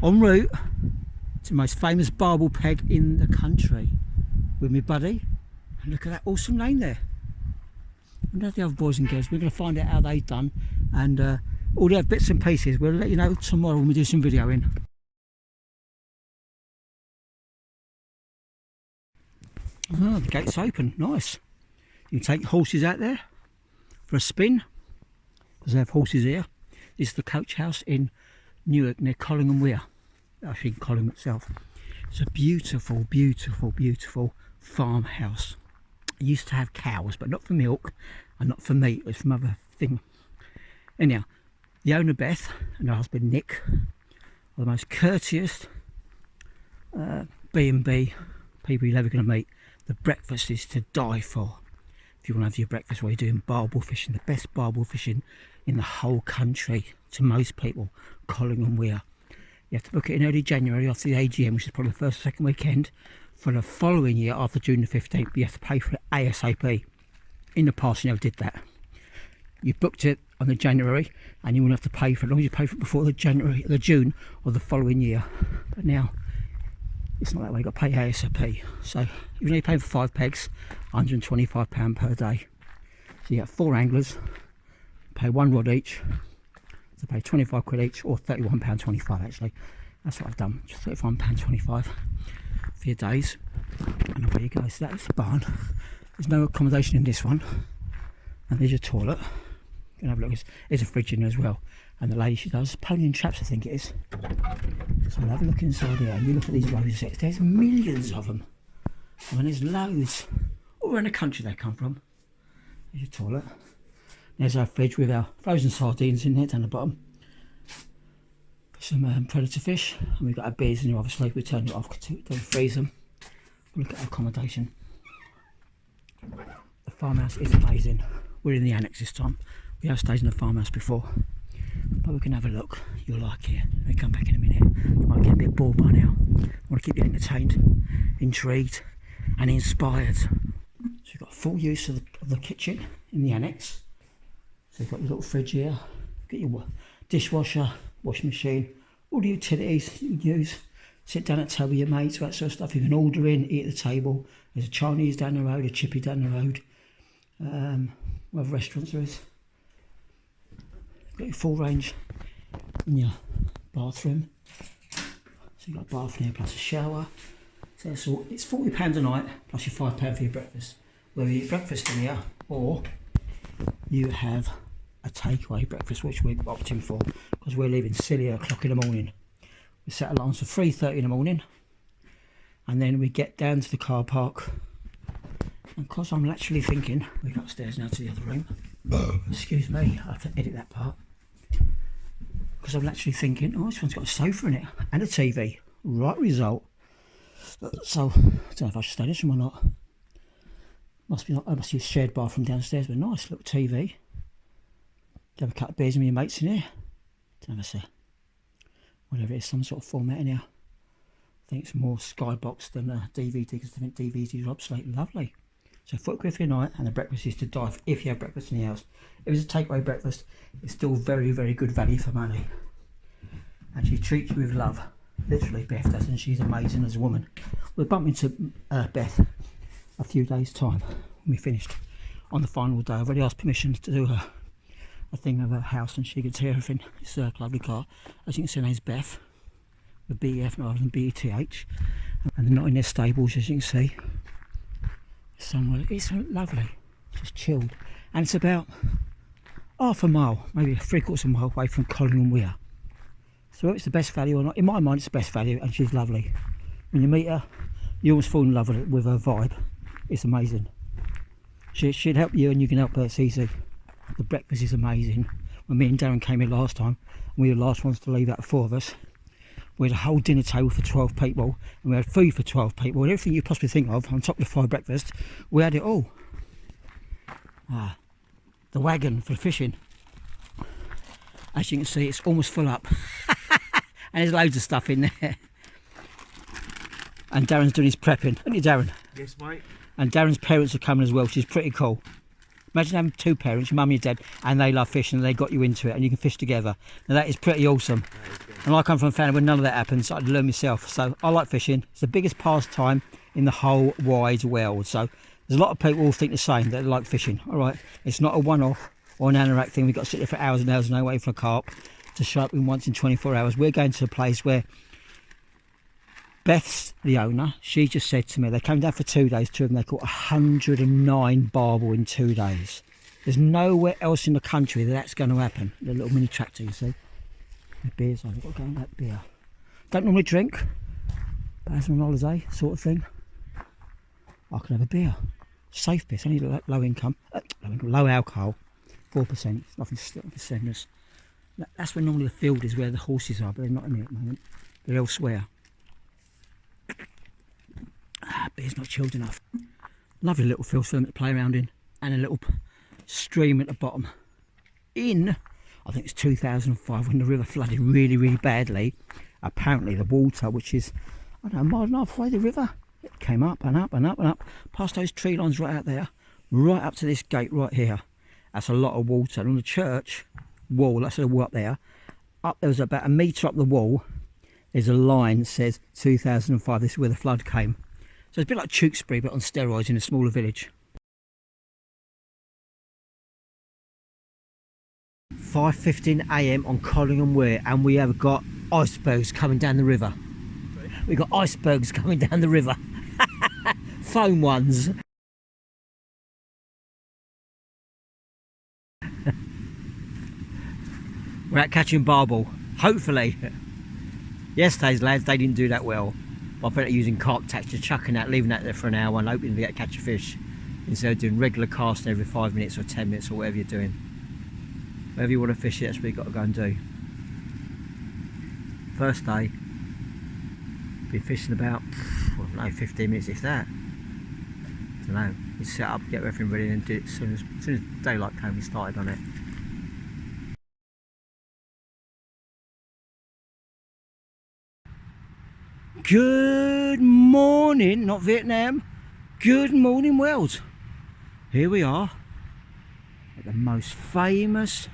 en route to the most famous Barbel peg in the country with my buddy. And look at that awesome lane there. And there's the other boys and girls. We're going to find out how they've done, and all the other bits and pieces we'll let you know tomorrow when we do some videoing. Oh, the gate's open, nice. You can take horses out there for a spin, because they have horses here. This is the coach house in Newark near Collingham weir, actually in Collingham itself. It's a beautiful, beautiful, beautiful farmhouse. It used to have cows, but not for milk and not for meat, it's from other thing. Anyhow, the owner Beth and her husband Nick are the most courteous B&B people you're ever going to meet. The breakfast is to die for. If you want to have your breakfast while you're doing barbel fishing, the best barbel fishing in the whole country to most people, Collingham weir. You have to book it in early January after the AGM, which is probably the first or second weekend. For the following year after June the 15th, you have to pay for it ASAP. In the past you never did that. You booked it on the January and you wouldn't have to pay for it as long as you pay for it before the June of the following year. But now it's not that way, you've got to pay ASAP. So you're only paying for 5 pegs, £125 per day. So you get 4 anglers, pay 1 rod each, so pay 25 quid each, or £31.25 actually. That's what I've done, just £31.25 for your days. And away you go. So that's the barn. There's no accommodation in this one. And there's your toilet. You can have a look, there's a fridge in there as well. And the lady, she does pony and traps, I think it is. So we'll have a look inside here, and you look at these rose sets, there's millions of them. I mean, there's loads. All around the country they come from. There's your toilet. There's our fridge with our frozen sardines in there down the bottom. Some predator fish. And we've got our beers in here, obviously. We turn it off to don't freeze them. We'll look at our accommodation. The farmhouse is amazing. We're in the annex this time. We have stayed in the farmhouse before. But we can have a look. You'll like it. We come back in a minute. You might get a bit bored by now. I want to keep you entertained, intrigued and inspired. So you've got full use of the kitchen in the annex. So you've got your little fridge here, get your dishwasher, washing machine, all the utilities you can use. Sit down at the table with your mates, that sort of stuff. You can order in, eat at the table. There's a Chinese down the road, a chippy down the road. What other restaurants there is. Got your full range in your bathroom. So you've got a bath in here plus a shower. So it's £40 a night plus your £5 for your breakfast. Whether you eat breakfast in here or you have a takeaway breakfast, which we're opting for because we're leaving silly o'clock in the morning. We set alarms for 3:30 in the morning, and then we get down to the car park. And because I'm actually thinking, we go upstairs now to the other room. Excuse me, I have to edit that part. Because I'm actually thinking, oh, this one's got a sofa in it and a TV. Right result. So I don't know if I should stay in this room or not. Must be a shared bathroom downstairs, but nice little TV. Have a couple of beers with your mates in here. Don't know if it's whatever it is, some sort of format in here. I think it's more Skybox than a DVD because I think DVDs are obsolete. Lovely. So £40 for your night, and the breakfast is to die for if you have breakfast in the house. If it's a takeaway breakfast, it's still very, very good value for money. And she treats you with love. Literally, Beth does, and she's amazing as a woman. We'll bump into Beth a few days' time when we finished on the final day. I've already asked permission to do a thing of her house, and she can see everything. It's a lovely car. As you can see, her name's Beth, with BEF rather than BETH, and they're not in their stables, as you can see. Somewhere, it's lovely, just chilled, and it's about half a mile, maybe 3/4 mile away from Collingham weir. So whether it's the best value or not, in my mind it's the best value, and she's lovely. When you meet her, you always fall in love with her vibe. It's amazing. She'd help you and you can help her, it's easy. The breakfast is amazing. When me and Darren came in last time, and we were the last ones to leave out of 4 of us, we had a whole dinner table for 12 people, and we had food for 12 people, and everything you possibly think of on top of the 5 breakfast, we had it all. The wagon for fishing. As you can see, it's almost full up. And there's loads of stuff in there. And Darren's doing his prepping, isn't he, Darren? Yes, mate. And Darren's parents are coming as well, which is pretty cool. Imagine having two parents, your mum and your dad, and they love fishing and they got you into it and you can fish together. Now that is pretty awesome. And I come from a family where none of that happens, so I had to learn myself. So I like fishing. It's the biggest pastime in the whole wide world. So there's a lot of people who think the same, that they like fishing. All right, it's not a one-off or an anorak thing. We've got to sit there for hours and hours and waiting for a carp to show up in once in 24 hours. We're going to a place where Beth's the owner. She just said to me, they came down for 2 days, two of them, they caught 109 barbel in 2 days. There's nowhere else in the country that that's going to happen. The little mini tractor, you see. The beer's on, I've got to go and get beer. Don't normally drink, but as I'm on holiday, sort of thing, I can have a beer. Safe beer, it's only low income, low alcohol, 4%, it's nothing serious. That's where normally the field is, where the horses are, but they're not in here at the moment. They're elsewhere. Beer's not chilled enough. Lovely little field for them to play around in, and a little stream at the bottom. I think it's 2005 when the river flooded really, really badly. Apparently the water, which is, I don't know, a mile and a half away the river, it came up and up and up and up, past those tree lines right out there, right up to this gate right here. That's a lot of water. And on the church wall, that's the wall up there was about a metre up the wall, there's a line that says 2005, this is where the flood came. So it's a bit like Tewkesbury, but on steroids in a smaller village. 5:15 AM on Collingham Weir, and we have got icebergs coming down the river. We've got icebergs coming down the river. Foam ones. We're out catching barbel, hopefully. Yesterday's lads, they didn't do that well. I bet using carp tax, just chucking that, leaving that there for an hour and hoping to catch a fish, instead of doing regular casting every 5 minutes or 10 minutes or whatever you're doing. Wherever you want to fish it, that's what you've got to go and do. First day, been fishing about, I don't know, 15 minutes if that. I don't know. You set up, get everything ready and do it as soon as daylight came, we started on it. Good morning, not Vietnam. Good morning, world. Here we are at the most famous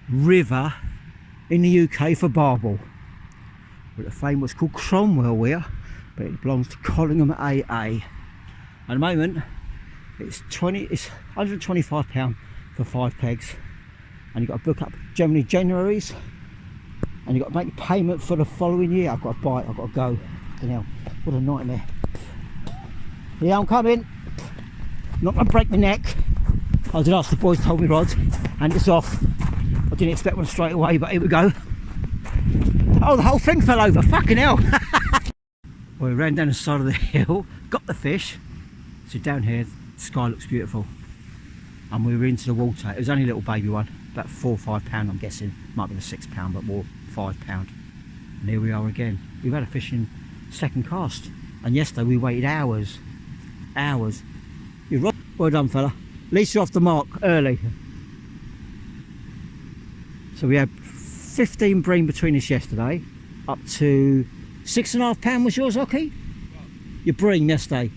river in the UK for barbel. We're at the famous called Cromwell Weir, but it belongs to Collingham AA. At the moment, it's £125 for 5 pegs, and you've got to book up generally January's, and you've got to make payment for the following year. I've got to buy it, I've got to go. Hell, what a nightmare. Yeah, I'm coming. Not gonna break my neck. I did ask the boys, told me rods, and it's off. I didn't expect one straight away, but here we go. Oh, the whole thing fell over, fucking hell. Well, we ran down the side of the hill, got the fish. So down here, the sky looks beautiful. And we were into the water. It was only a little baby one, about 4 or 5 pound, I'm guessing. Might be a 6 pound, but more 5 pound. And here we are again. We've had a fishing second cast, and yesterday we waited hours. You're right. Well done, fella. At least you're off the mark early. So we had 15 bream between us yesterday, up to £6.5 was yours, Ocky? Your bream yesterday.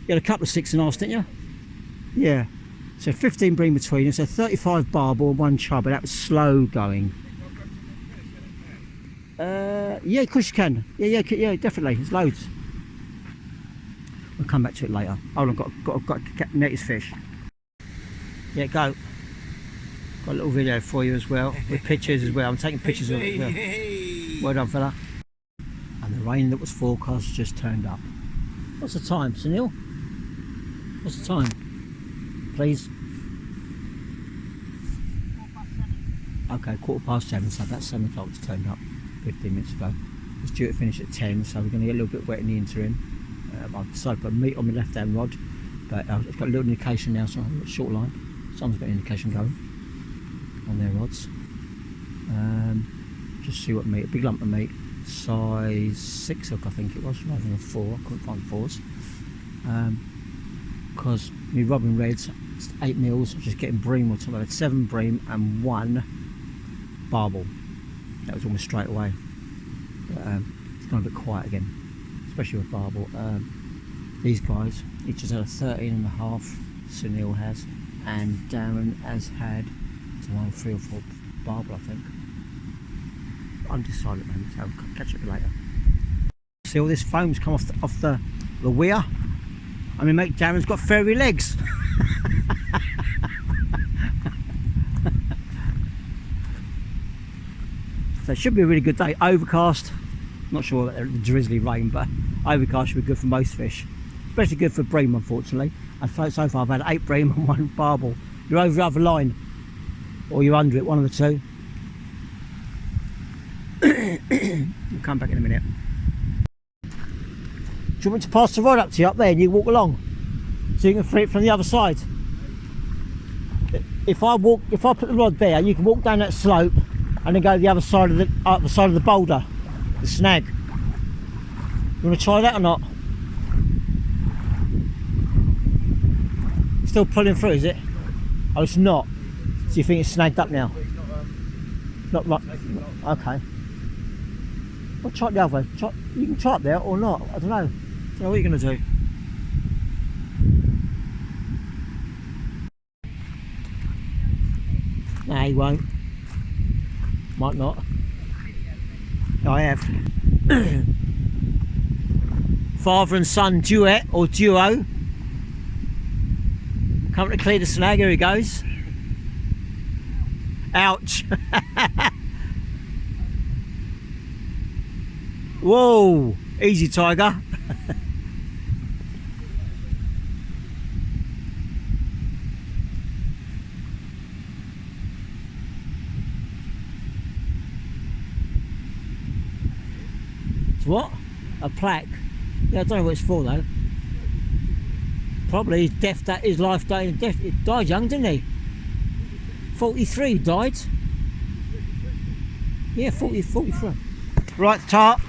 You had a couple of 6.5s, didn't you? Yeah. So 15 bream between us, so 35 barbel and 1 chub, but that was slow going. Yeah, of course you can. Yeah, definitely. There's loads. We'll come back to it later. Hold on, got to net his fish. Yeah, go. Got a little video for you as well, with pictures as well. I'm taking pictures of it as well. Well done, fella. And the rain that was forecast just turned up. What's the time, Sunil? What's the time? Please. Okay, 7:15, so that's 7 o'clock. It's turned up 15 minutes ago. It's due to finish at 10, so we're going to get a little bit wet in the interim. I've decided to put meat on my left hand rod, but it's got a little indication now, so I'm a short line. Someone's got an indication going on their rods. Just see what meat, a big lump of meat, size 6 hook I think it was, rather than a 4. I couldn't find 4s. Because my robin reds, 8 mils, I'm just getting bream or something. I had 7 bream and 1 barbel. That was almost straight away. But, it's gone a bit quiet again, especially with barbel. These guys, each has had a 13.5, Sunil has, and Darren has had, I don't know, 3 or 4 Barbel, I think. Undecided, man, so I'll catch up with you later. See all this foam's come off the weir. I mean, mate, Darren's got furry legs. So it should be a really good day. Overcast, not sure about the drizzly rain, but overcast should be good for most fish. Especially good for bream, unfortunately. And so far I've had 8 bream and 1 barbel. You're over the other line, or you're under it, one of the two. We'll come back in a minute. Do you want me to pass the rod up to you up there and you walk along? So you can free it from the other side. If I put the rod there, you can walk down that slope and then go to the other side of the boulder, the snag. You want to try that or not? Still pulling through, is it? Oh, it's not. So you think it's snagged up now? Not right. Okay. Well, try it the other way. You can try up there or not. I don't know. So what are you going to do? No, he won't. Might not. I have. Father and son duet or duo. Come to clear the snag. Here he goes. Ouch. Whoa. Easy, tiger. What? A plaque? Yeah, I don't know what it's for though. Probably his life day and death. He died young, didn't he? 43 died. Yeah, 43. Right, tarp.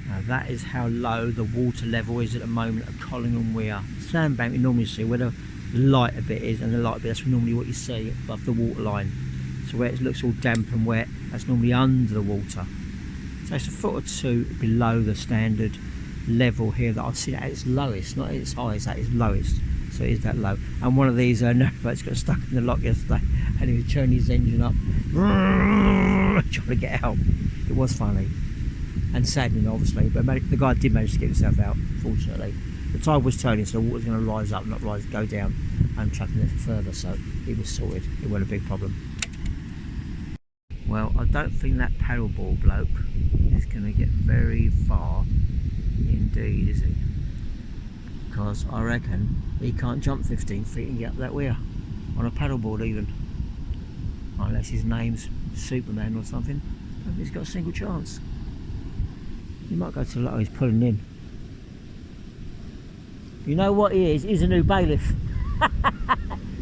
Now that is how low the water level is at the moment at Collingham Weir. Sandbank you normally see where the lighter bit is, and the lighter bit, that's normally what you see above the water line. So where it looks all damp and wet, that's normally under the water. So it's a foot or 2 below the standard level here that I've seen at its lowest, not at its highest, at its lowest. So it is that low. And one of these narrowboats got stuck in the lock yesterday and he was turning his engine up trying to get out. It was funny and saddening obviously, but the guy did manage to get himself out, fortunately. The tide was turning, so the water's going to rise up, not rise, go down, and trucking it further, so it was sorted. It wasn't a big problem. Well, I don't think that paddleboard bloke is going to get very far indeed, is he? Because I reckon he can't jump 15 feet and get up that weir on a paddleboard even. Unless his name's Superman or something. I don't think he's got a single chance. He might go to the lot. He's pulling in. You know what he is? He's a new bailiff.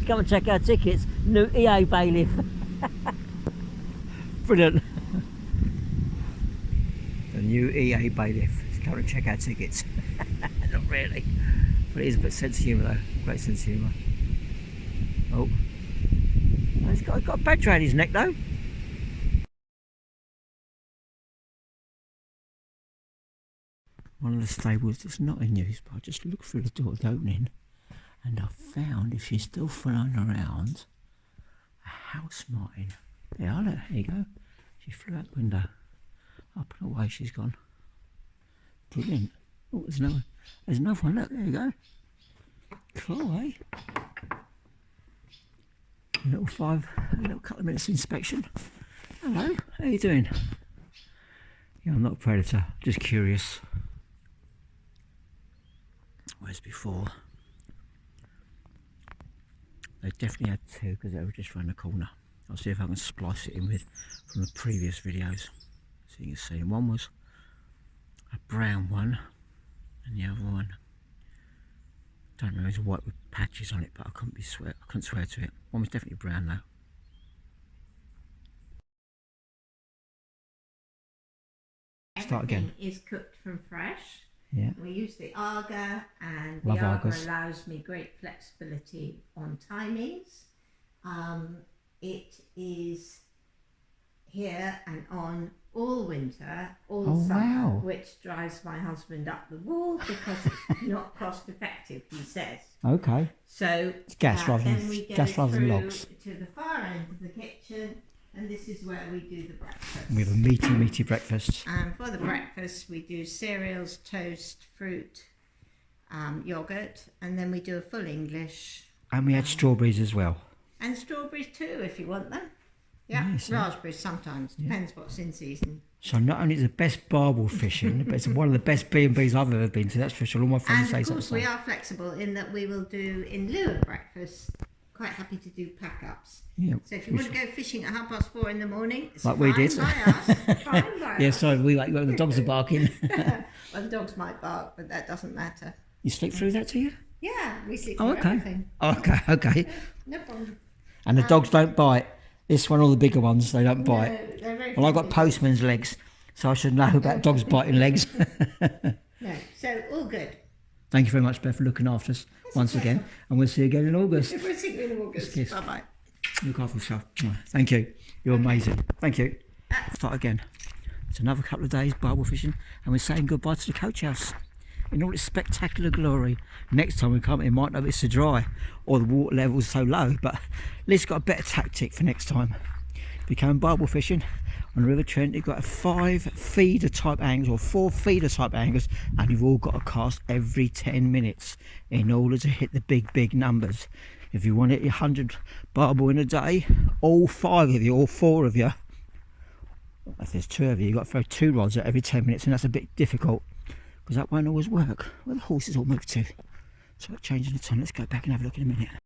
Come and check our tickets. New EA bailiff. Brilliant. The new EA bailiff. Come and check our tickets. Not really. But it is a bit sense of humour though. Great sense of humour. Oh. He's got a badge around his neck though. One of the stables that's not in use, but I just looked through the door, the opening, and I found, if she's still flying around, a house martin. Yeah, look, there you go. She flew out the window. Up and away she's gone. Brilliant. Oh, there's another one. Look, there you go. Cool, eh? A little couple of minutes inspection. Hello, how you doing? Yeah, I'm not a predator, just curious. Whereas before, they definitely had 2 because they were just round the corner. I'll see if I can splice it in with from the previous videos so you can see. And one was a brown one and the other one, don't remember, it was white with patches on it, but I couldn't swear to it. One was definitely brown though. Start again. Everything is cooked from fresh. Yeah. We use the Arga, and Love the Arga Argas. allows me great flexibility on timings. It is here and on all winter, all Oh, summer, wow. which drives my husband up the wall because it's not cost effective, he says. Okay. So It's gas rather then than we go gas rather than through logs. to the far end of the kitchen, and this is where we do the breakfast. We have a meaty breakfast. And for the breakfast, we do cereals, toast, fruit, yogurt, and then we do a full English. And we had strawberries as well. And strawberries too, if you want them. Yeah, Yes, raspberries sometimes, depends what's in season. So not only is it the best barbel fishing, but it's one of the best B&Bs I've ever been to. That's for sure. All my friends say And of so. course, we are flexible in that we will do, in lieu of breakfast, quite happy to do pack-ups. Yeah. So if you want to go fishing at 4:30 in the morning, it's Like fine we did. by us. Fine by Yeah, us. sorry, the dogs are barking. Well, the dogs might bark, but that doesn't matter. You sleep through that, do you? Yeah, we sleep Oh, through okay. everything. Oh, okay. No problem. And the dogs don't bite. This one, all the bigger ones, they don't bite. No, they're very Well, I've got friendly. postman's legs, so I should know about dogs biting legs. No, so all good. Thank you very much, Beth, for looking after us once again. And we'll see you again in August. We'll see you in August. Yes. Bye-bye. Look after yourself. Thank you. You're amazing. Thank you. Start again. It's another couple of days barbel fishing, and we're saying goodbye to the coach house in all its spectacular glory. Next time we come, it might not be so dry or the water level's so low, but at least got a better tactic for next time. If you come barbel fishing on the River Trent, you've got 5 feeder type angles or 4 feeder type angles, and you've all got to cast every 10 minutes in order to hit the big numbers. If you want to hit your 100 barbel in a day, all 5 of you, all 4 of you, if there's 2 of you, you've got to throw 2 rods at every 10 minutes, and that's a bit difficult because that won't always work. Where the horses all move to? So changing the time. Let's go back and have a look in a minute.